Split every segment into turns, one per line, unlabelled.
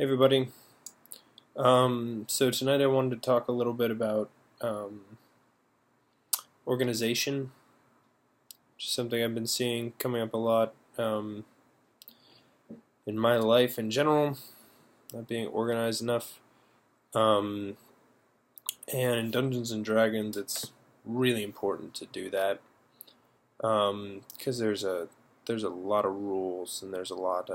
Hey everybody. So tonight I wanted to talk a little bit about organization, which is something I've been seeing coming up a lot in my life in general, not being organized enough. Um, and in Dungeons and Dragons, it's really important to do that because there's a lot of rules and um, there's a lot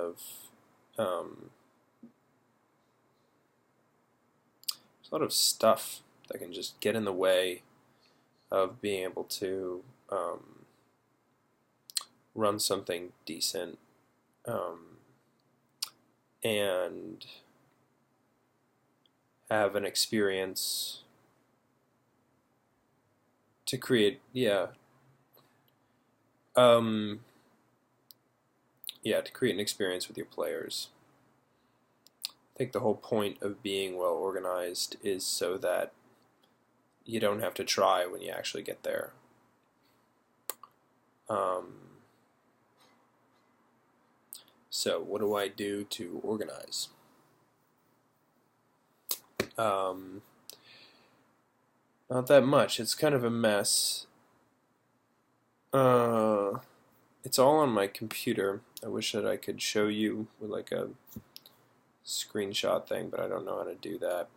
of stuff that can just get in the way of being able to run something decent um, and have an experience to create, um, to create an experience with your players. I think the whole point of being well organized is so that you don't have to try when you actually get there. Um, so what do I do to organize? Um, Not that much. It's kind of a mess. It's all on my computer. I wish that I could show you with like a screenshot thing, but I don't know how to do that.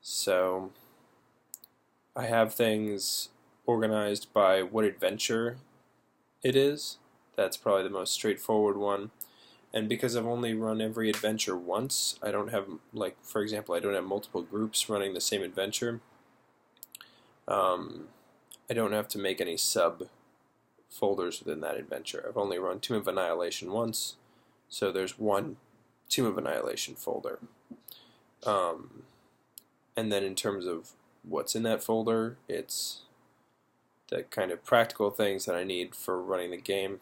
So I have things organized by what adventure it is. That's probably the most straightforward one. And because I've only run every adventure once, I don't have, like, for example, I don't have multiple groups running the same adventure. I don't have to make any sub folders within that adventure. I've only run Tomb of Annihilation once, so there's one Tomb of Annihilation folder. And then in terms of what's in that folder, it's the kind of practical things that I need for running the game.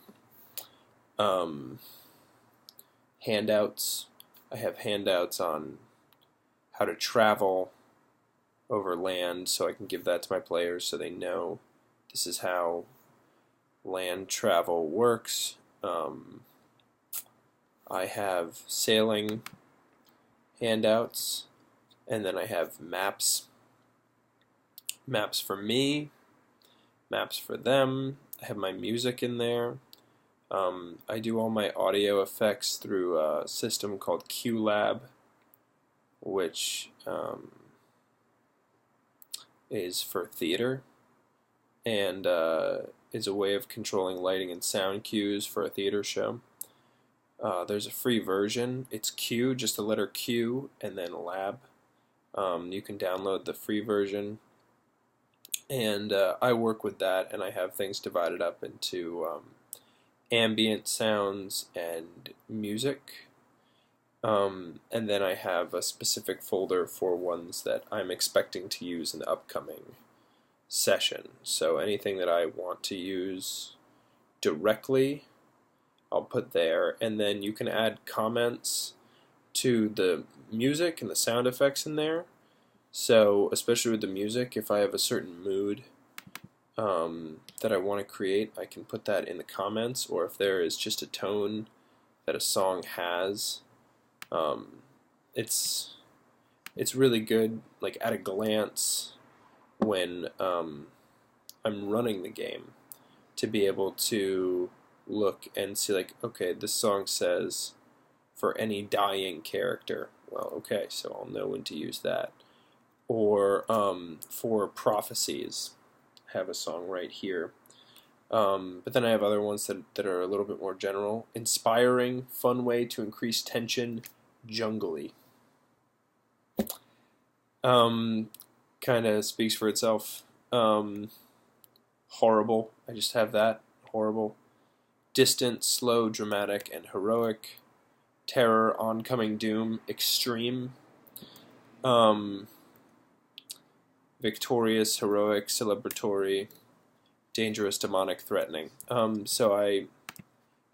Handouts. I have handouts on how to travel over land, so I can give that to my players so they know this is how land travel works. I have sailing handouts, and then I have maps. Maps for me, maps for them. I have my music in there. I do all my audio effects through a system called QLab, which is for theater and is a way of controlling lighting and sound cues for a theater show. There's a free version. It's Q, just the letter Q, and then Lab. You can download the free version, and I work with that, and I have things divided up into ambient sounds and music. And then I have a specific folder for ones that I'm expecting to use in the upcoming session. So anything that I want to use directly, I'll put there. And then you can add comments to the music and the sound effects in there. So especially with the music, if I have a certain mood that I want to create, I can put that in the comments. Or if there is just a tone that a song has, it's really good, like at a glance, when I'm running the game, to be able to look and see, like, okay, this song says for any dying character. Well, okay, so I'll know when to use that. Or for prophecies, I have a song right here. But then I have other ones that are a little bit more general. Inspiring, fun way to increase tension, jungly. Kind of speaks for itself. Horrible, I just have that. Horrible. Distant, slow, dramatic, and heroic. Terror, oncoming doom, extreme. Victorious, heroic, celebratory, dangerous, demonic, threatening. So I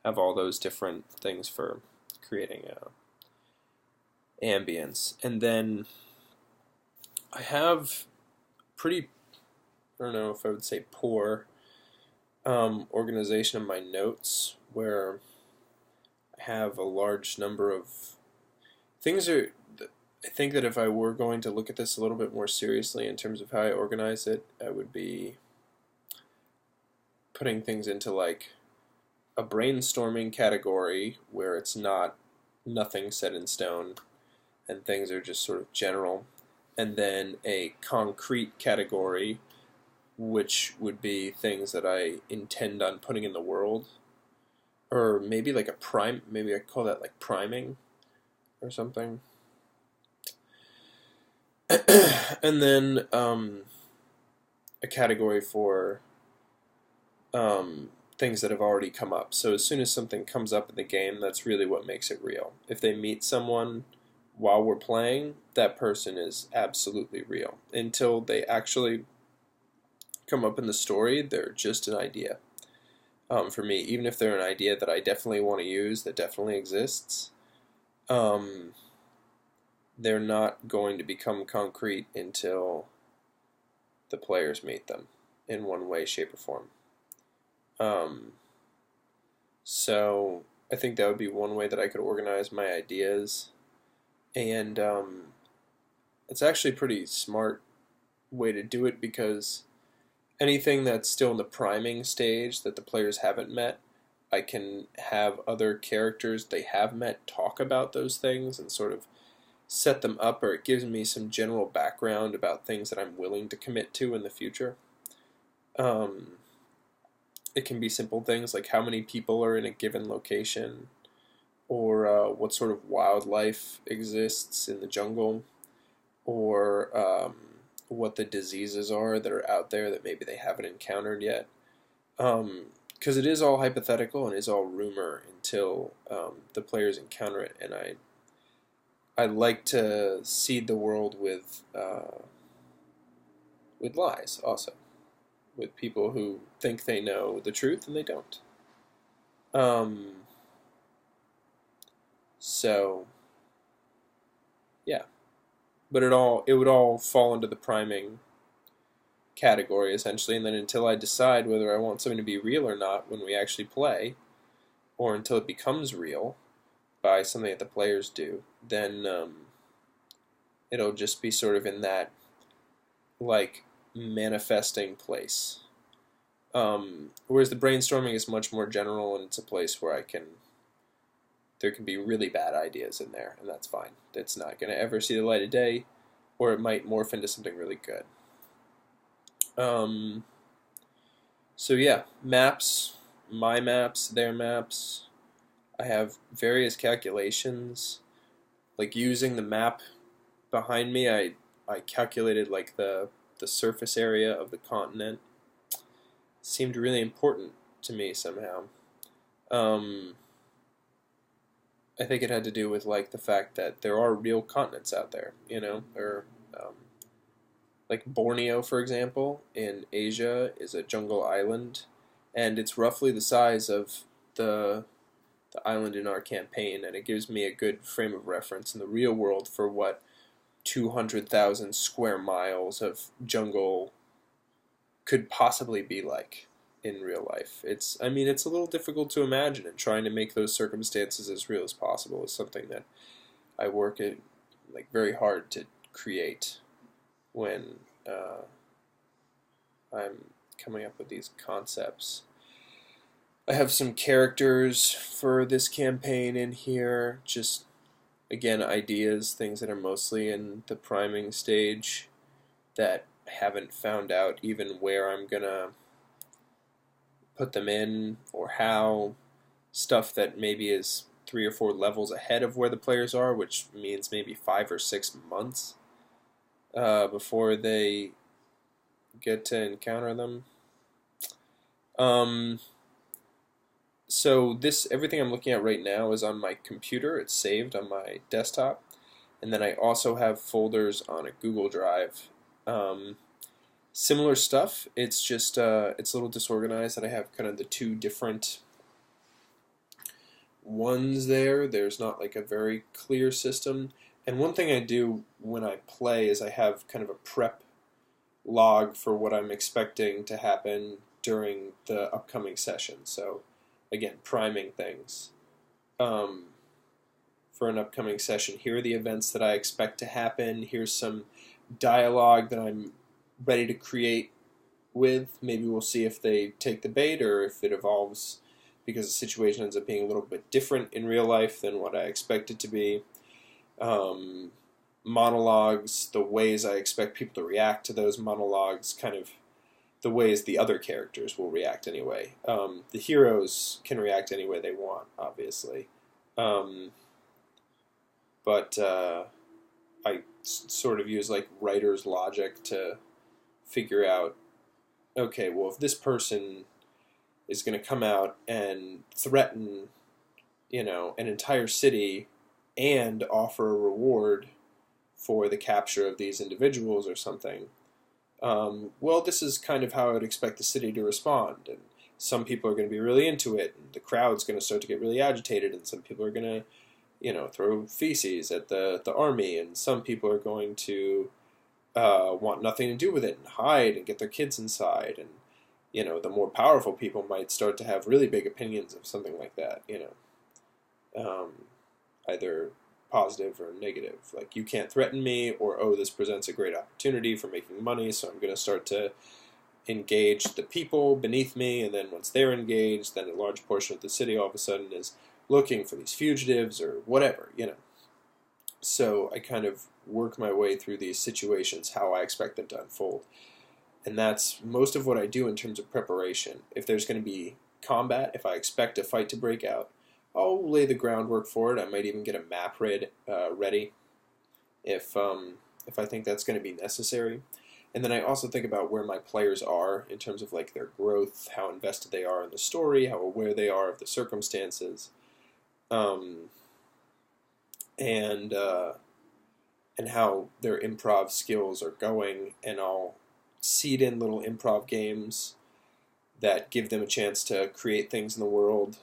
have all those different things for creating ambience. And then I have pretty, I don't know if I would say poor, organization of my notes, where I have a large number of things are. I think that if I were going to look at this a little bit more seriously in terms of how I organize it, I would be putting things into like a brainstorming category where it's not nothing set in stone and things are just sort of general, and then a concrete category which would be things that I intend on putting in the world, or maybe like a prime, maybe I call that like priming or something. And then a category for things that have already come up. So as soon as something comes up in the game, that's really what makes it real. If they meet someone while we're playing, that person is absolutely real. Until they actually come up in the story, they're just an idea. For me, even if they're an idea that I definitely want to use, that definitely exists, they're not going to become concrete until the players meet them in one way, shape, or form. So I think that would be one way that I could organize my ideas, and it's actually a pretty smart way to do it, because anything that's still in the priming stage that the players haven't met, I can have other characters they have met talk about those things and sort of set them up, or it gives me some general background about things that I'm willing to commit to in the future. It can be simple things like how many people are in a given location, or what sort of wildlife exists in the jungle, or what the diseases are that are out there that maybe they haven't encountered yet. Because it is all hypothetical and is all rumor until the players encounter it, and I like to seed the world with lies also, with people who think they know the truth and they don't. So yeah, but it would all fall into the priming category essentially, and then until I decide whether I want something to be real or not when we actually play, or until it becomes real by something that the players do, then it'll just be sort of in that like manifesting place. Whereas the brainstorming is much more general, and it's a place where there can be really bad ideas in there, and that's fine. It's not going to ever see the light of day, or it might morph into something really good. So yeah, maps, my maps, their maps. I have various calculations, like using the map behind me. I calculated like the surface area of the continent. Seemed really important to me somehow. I think it had to do with like the fact that there are real continents out there, or like Borneo, for example, in Asia is a jungle island, and it's roughly the size of the island in our campaign, and it gives me a good frame of reference in the real world for what 200,000 square miles of jungle could possibly be like in real life. It's a little difficult to imagine, and trying to make those circumstances as real as possible is something that I work at like very hard to create when I'm coming up with these concepts. I have some characters for this campaign in here, just again ideas, things that are mostly in the priming stage that I haven't found out even where I'm gonna put them in or how. Stuff that maybe is 3 or 4 levels ahead of where the players are, which means maybe 5 or 6 months before they get to encounter them. So everything I'm looking at right now is on my computer. It's saved on my desktop, and then I also have folders on a Google Drive. Similar stuff. It's just it's a little disorganized, and I have kind of the two different ones there. There's not like a very clear system. And one thing I do when I play is I have kind of a prep log for what I'm expecting to happen during the upcoming session. So again, priming things. For for an upcoming session. Here are the events that I expect to happen. Here's some dialogue that I'm ready to create with. Maybe we'll see if they take the bait or if it evolves because the situation ends up being a little bit different in real life than what I expect it to be. Monologues, the ways I expect people to react to those monologues, kind of the ways the other characters will react anyway. The heroes can react any way they want, obviously. But I sort of use like writer's logic to figure out, okay, well, if this person is going to come out and threaten, an entire city and offer a reward for the capture of these individuals or something, well, this is kind of how I would expect the city to respond. And some people are going to be really into it, and the crowd's going to start to get really agitated, and some people are going to, throw feces at the army, and some people are going to want nothing to do with it and hide and get their kids inside. And, the more powerful people might start to have really big opinions of something like that, either positive or negative. Like, you can't threaten me, or, oh, this presents a great opportunity for making money, so I'm going to start to engage the people beneath me, and then once they're engaged, then a large portion of the city all of a sudden is looking for these fugitives or whatever, So I kind of work my way through these situations, how I expect them to unfold. And that's most of what I do in terms of preparation. If there's going to be combat, if I expect a fight to break out, I'll lay the groundwork for it. I might even get a map ready if I think that's going to be necessary. And then I also think about where my players are in terms of like their growth, how invested they are in the story, how aware they are of the circumstances, and how their improv skills are going. And I'll seed in little improv games that give them a chance to create things in the world,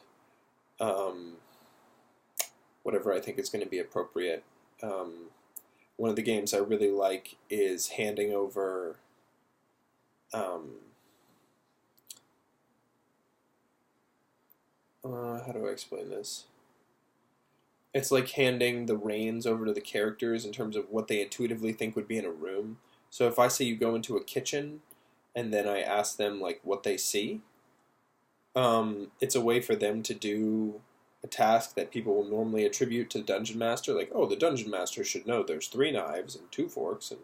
whatever I think is going to be appropriate. One of the games I really like is handing over how do I explain this? It's like handing the reins over to the characters in terms of what they intuitively think would be in a room. So if I say you go into a kitchen and then I ask them like what they see, it's a way for them to do a task that people will normally attribute to the dungeon master, like, oh, the dungeon master should know there's 3 knives and 2 forks, and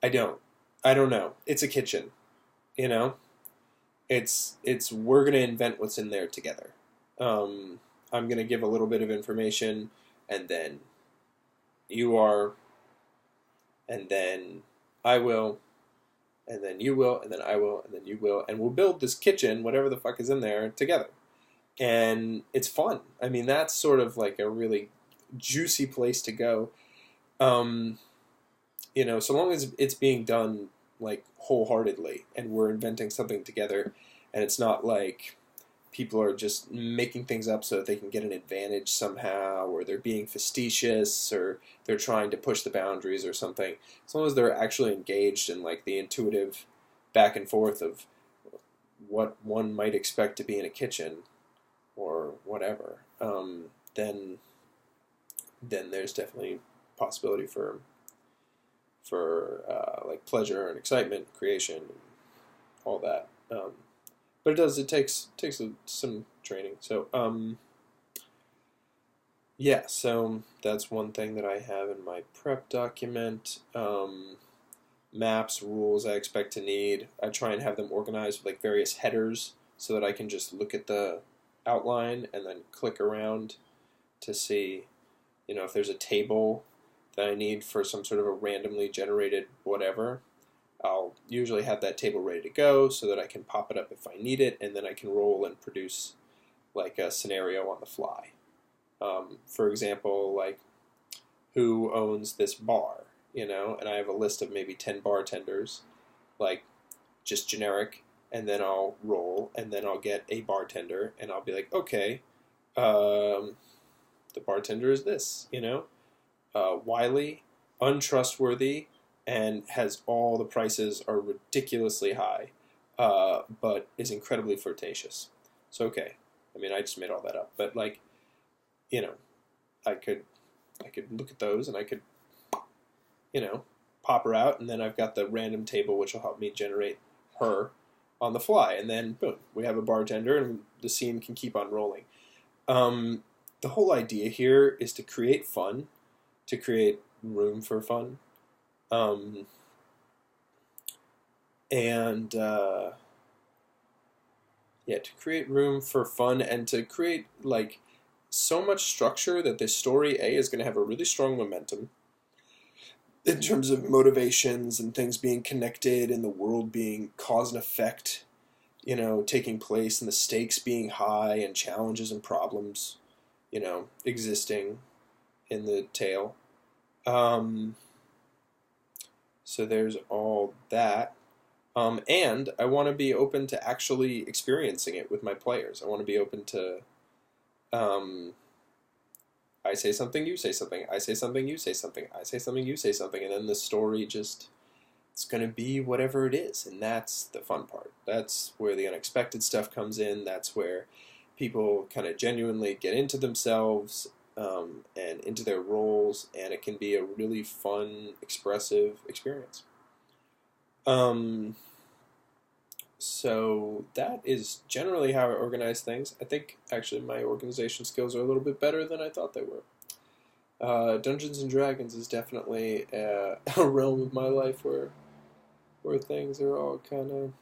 I don't know. It's a kitchen, It's we're gonna invent what's in there together. I'm gonna give a little bit of information, and then you are, and then I will, and then you will, and then I will, and then you will, and we'll build this kitchen, whatever the fuck is in there, together. And it's fun. I mean, that's sort of like a really juicy place to go. So long as it's being done like wholeheartedly and we're inventing something together, and it's not like people are just making things up so that they can get an advantage somehow, or they're being facetious, or they're trying to push the boundaries or something. As long as they're actually engaged in like the intuitive back and forth of what one might expect to be in a kitchen or whatever, then there's definitely possibility for like pleasure and excitement, creation, and all that. But it takes some training. So yeah, so that's one thing that I have in my prep document. Maps, rules I expect to need. I try and have them organized with like various headers so that I can just look at the outline and then click around to see, if there's a table that I need for some sort of a randomly generated whatever. I'll usually have that table ready to go so that I can pop it up if I need it, and then I can roll and produce like a scenario on the fly. For example, like, who owns this bar, and I have a list of maybe 10 bartenders, like, just generic, and then I'll roll, and then I'll get a bartender, and I'll be like, okay, the bartender is this, wily, untrustworthy, and has all the prices are ridiculously high, but is incredibly flirtatious. So, okay, I mean, I just made all that up, but like, I could look at those and I could, pop her out, and then I've got the random table which will help me generate her on the fly, and then boom, we have a bartender, and the scene can keep on rolling. The whole idea here is to create fun, to create room for fun, and to create room for fun and to create like so much structure that this story is going to have a really strong momentum in terms of motivations and things being connected and the world being cause and effect, taking place, and the stakes being high and challenges and problems, existing in the tale. So there's all that. And I want to be open to actually experiencing it with my players. I want to be open to, I say something, you say something, I say something, you say something, I say something, you say something, and then the story it's going to be whatever it is, and that's the fun part. That's where the unexpected stuff comes in. That's where people kind of genuinely get into themselves and into their roles, and it can be a really fun, expressive experience. So that is generally how I organize things. I think actually my organization skills are a little bit better than I thought they were. Dungeons and Dragons is definitely a realm of my life where things are all kind of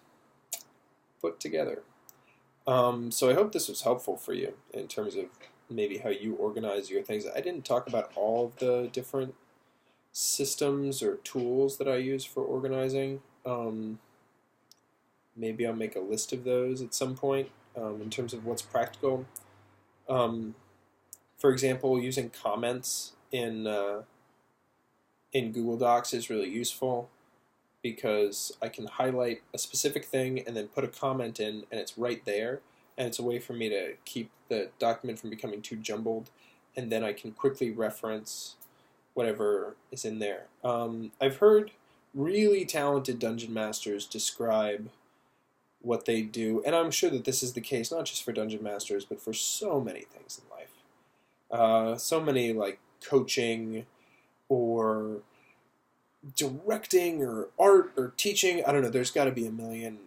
put together. So I hope this was helpful for you in terms of maybe how you organize your things. I didn't talk about all of the different systems or tools that I use for organizing. Maybe I'll make a list of those at some point in terms of what's practical. For example, using comments in Google Docs is really useful because I can highlight a specific thing and then put a comment in, and it's right there, and it's a way for me to keep the document from becoming too jumbled, and then I can quickly reference whatever is in there. I've heard really talented dungeon masters describe what they do, and I'm sure that this is the case not just for dungeon masters, but for so many things in life. So many like coaching or directing or art or teaching. I don't know. There's got to be a million.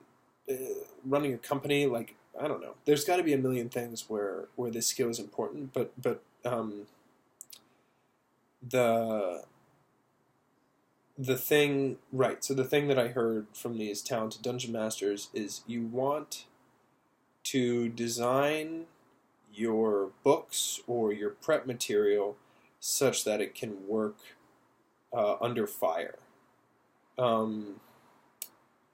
Running a company, like I don't know. There's got to be a million things where this skill is important. But the thing, right, so the thing that I heard from these talented dungeon masters is you want to design your books or your prep material such that it can work under fire.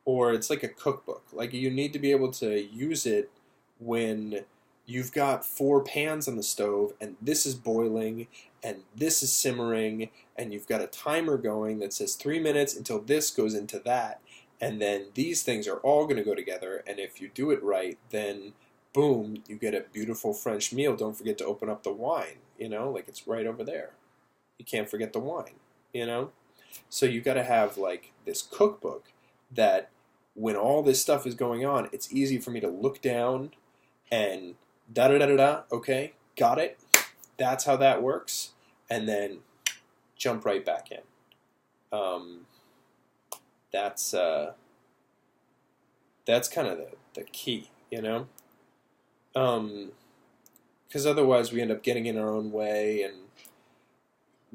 Or it's like a cookbook. Like you need to be able to use it when you've got 4 pans on the stove and this is boiling and this is simmering and you've got a timer going that says 3 minutes until this goes into that, and then these things are all going to go together, and if you do it right, then boom, you get a beautiful French meal. Don't forget to open up the wine, like it's right over there. You can't forget the wine, So you got to have like this cookbook that when all this stuff is going on, it's easy for me to look down and da-da-da-da-da, okay, got it, that's how that works, and then jump right back in. That's kind of the key, because otherwise we end up getting in our own way and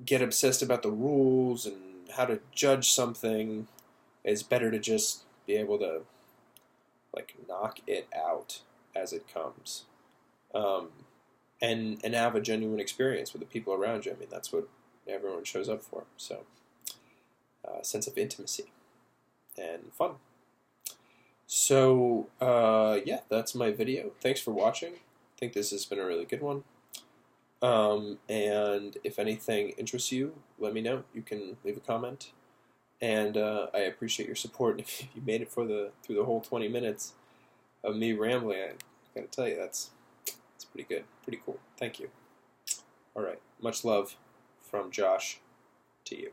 get obsessed about the rules and how to judge something. It's better to just be able to like knock it out as it comes, and have a genuine experience with the people around you. I mean, that's what everyone shows up for. So, sense of intimacy and fun. So, that's my video. Thanks for watching. I think this has been a really good one. And if anything interests you, let me know. You can leave a comment. And I appreciate your support. If you made it through the whole 20 minutes of me rambling, I gotta tell you, that's pretty good, pretty cool. Thank you. All right, much love from Josh to you.